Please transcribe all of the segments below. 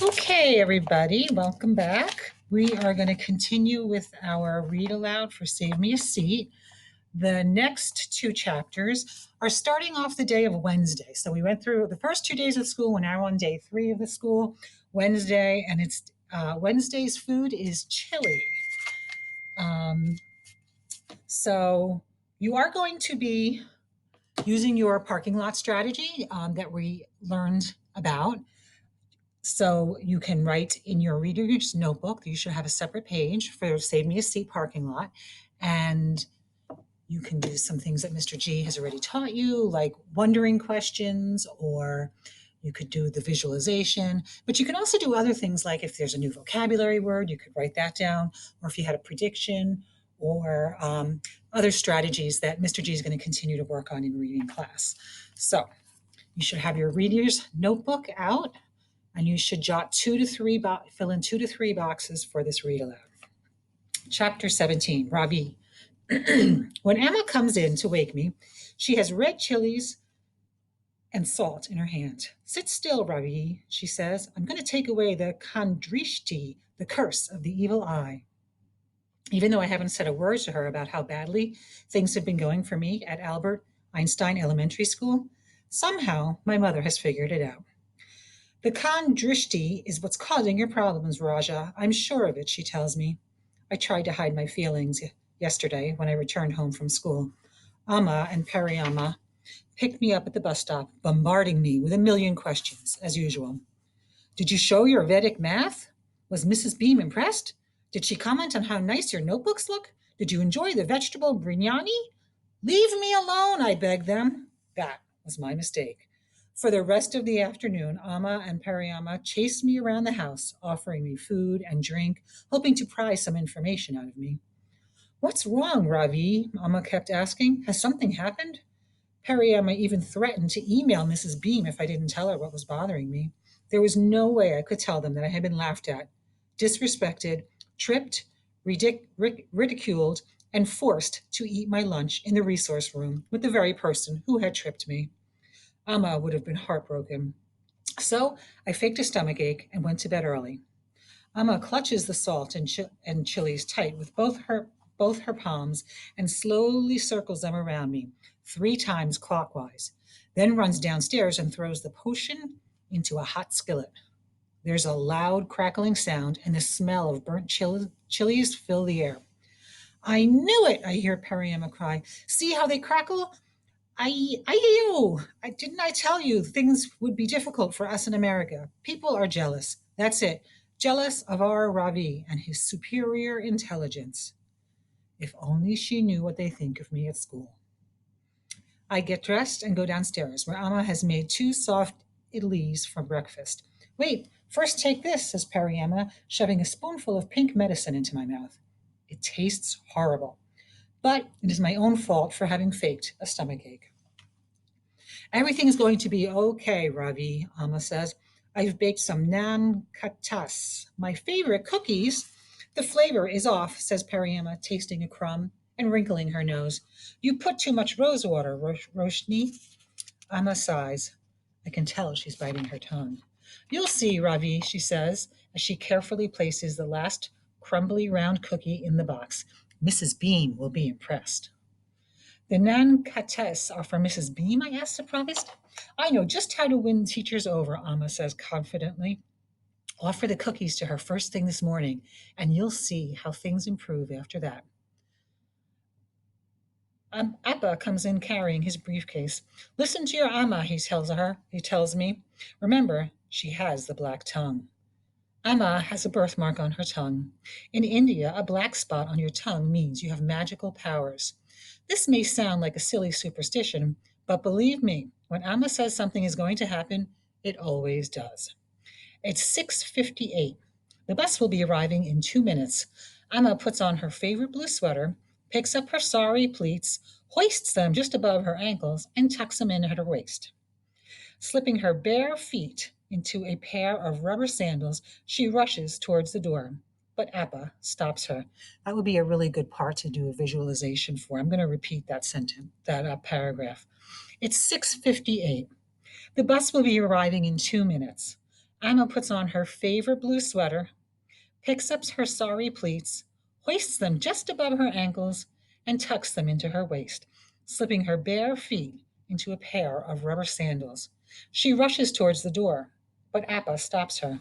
Okay, everybody, welcome back. We are going to continue with our read aloud for Save Me a Seat. The next two chapters are starting off the day of Wednesday. So we went through the first 2 days of school. We're now on day 3 of the school, Wednesday, and it's Wednesday's food is chili. Um, so you are going to be using your parking lot strategy that we learned about. So you can write in your reader's notebook. You should have a separate page for Save Me a Seat parking lot. And you can do some things that Mr. G has already taught you, like wondering questions, or you could do the visualization. But you can also do other things like if there's a new vocabulary word, you could write that down, or if you had a prediction, or other strategies that Mr. G is going to continue to work on in reading class. So you should have your reader's notebook out, and you should fill in 2 to 3 boxes for this read aloud. Chapter 17, Ravi. When Emma comes in to wake me, she has red chilies and salt in her hand. Sit still, Ravi, she says. I'm going to take away the kandrishti, the curse of the evil eye. Even though I haven't said a word to her about how badly things have been going for me at Albert Einstein Elementary School, somehow my mother has figured it out. The Khandrishti is what's causing your problems, Raja. I'm sure of it, she tells me. I tried to hide my feelings yesterday when I returned home from school. Amma and Pariyama picked me up at the bus stop, bombarding me with a million questions, as usual. Did you show your Vedic math? Was Mrs. Beam impressed? Did she comment on how nice your notebooks look? Did you enjoy the vegetable biryani? Leave me alone, I begged them. That was my mistake. For the rest of the afternoon, Amma and Pariyama chased me around the house, offering me food and drink, hoping to pry some information out of me. What's wrong, Ravi? Amma kept asking. Has something happened? Pariyama even threatened to email Mrs. Beam if I didn't tell her what was bothering me. There was no way I could tell them that I had been laughed at, disrespected, tripped, ridiculed, and forced to eat my lunch in the resource room with the very person who had tripped me. Amma would have been heartbroken. So I faked a stomachache and went to bed early. Amma clutches the salt and chilies tight with both her palms and slowly circles them around me 3 times clockwise, then runs downstairs and throws the potion into a hot skillet. There's a loud crackling sound, and the smell of burnt chilies fill the air. I knew it, I hear Pariyama cry. See how they crackle? Didn't I tell you things would be difficult for us in America? People are jealous. That's it. Jealous of our Ravi and his superior intelligence. If only she knew what they think of me at school. I get dressed and go downstairs, where Amma has made 2 soft idlis for breakfast. Wait, first take this, says Pariyama, shoving a spoonful of pink medicine into my mouth. It tastes horrible, but it is my own fault for having faked a stomachache. Everything is going to be okay, Ravi, Amma says. I've baked some nan katas, my favorite cookies. The flavor is off, says Pariyama, tasting a crumb and wrinkling her nose. You put too much rosewater, Roshni. Amma sighs. I can tell she's biting her tongue. You'll see, Ravi, she says, as she carefully places the last crumbly round cookie in the box. Mrs. Beam will be impressed. The Nankates are for Mrs. Beam, I asked, surprised. I know just how to win teachers over, Amma says confidently. Offer the cookies to her first thing this morning, and you'll see how things improve after that. Appa comes in carrying his briefcase. Listen to your Amma, he tells her. He tells me. Remember, she has the black tongue. Amma has a birthmark on her tongue. In India, a black spot on your tongue means you have magical powers. This may sound like a silly superstition, but believe me, when Amma says something is going to happen, it always does. It's 6:58. The bus will be arriving in 2 minutes. Amma puts on her favorite blue sweater, picks up her sari pleats, hoists them just above her ankles, and tucks them in at her waist. Slipping her bare feet into a pair of rubber sandals, she rushes towards the door. But Appa stops her. That would be a really good part to do a visualization for. I'm going to repeat that sentence, that paragraph. It's 6:58. The bus will be arriving in 2 minutes. Emma puts on her favorite blue sweater, picks up her sari pleats, hoists them just above her ankles, and tucks them into her waist, slipping her bare feet into a pair of rubber sandals. She rushes towards the door, but Appa stops her.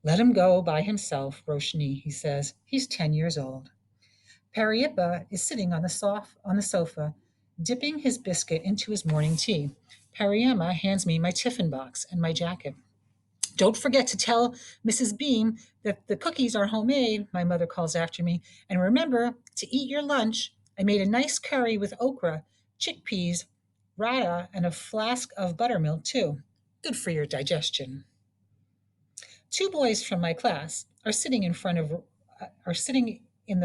Let him go by himself, Roshni, he says. He's 10 years old. Periappa is sitting on the sofa, dipping his biscuit into his morning tea. Periamma hands me my tiffin box and my jacket. Don't forget to tell Mrs. Beam that the cookies are homemade, my mother calls after me. And remember to eat your lunch. I made a nice curry with okra, chickpeas, rata, and a flask of buttermilk, too. Good for your digestion. Two boys from my class are sitting in the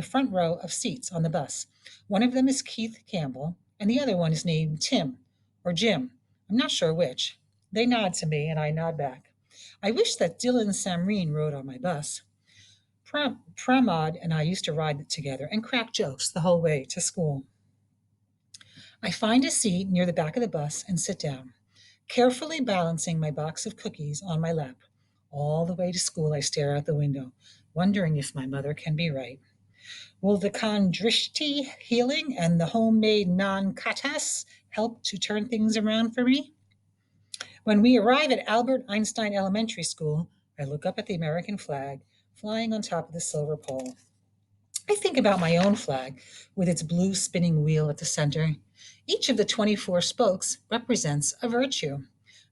front row of seats on the bus. One of them is Keith Campbell, and the other one is named Tim or Jim. I'm not sure which. They nod to me, and I nod back. I wish that Dylan Samreen rode on my bus. Pramod and I used to ride together and crack jokes the whole way to school. I find a seat near the back of the bus and sit down, carefully balancing my box of cookies on my lap. All the way to school, I stare out the window, wondering if my mother can be right. Will the Khandrishti healing and the homemade non katas help to turn things around for me? When we arrive at Albert Einstein Elementary School, I look up at the American flag flying on top of the silver pole. I think about my own flag with its blue spinning wheel at the center. Each of the 24 spokes represents a virtue.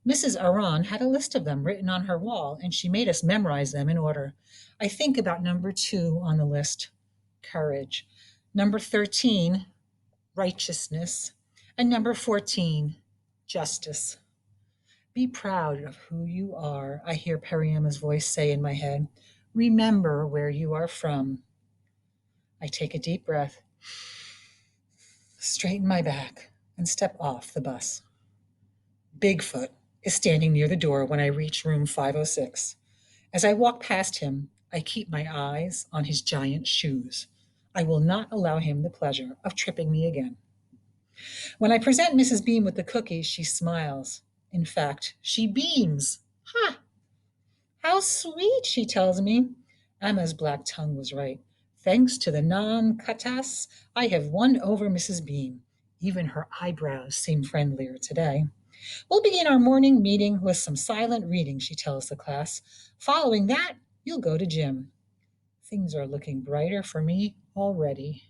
Mrs. Aron had a list of them written on her wall, and she made us memorize them in order. I think about number 2 on the list, courage, number 13, righteousness, and number 14, justice. Be proud of who you are, I hear Periama's voice say in my head. Remember where you are from. I take a deep breath, straighten my back, and step off the bus. Bigfoot is standing near the door when I reach room 506. As I walk past him, I keep my eyes on his giant shoes. I will not allow him the pleasure of tripping me again. When I present Mrs. Beam with the cookies, she smiles. In fact, she beams. Ha! How sweet, she tells me. Emma's black tongue was right. Thanks to the non-katas, I have won over Mrs. Beam. Even her eyebrows seem friendlier today. We'll begin our morning meeting with some silent reading, she tells the class. Following that, you'll go to gym. Things are looking brighter for me already.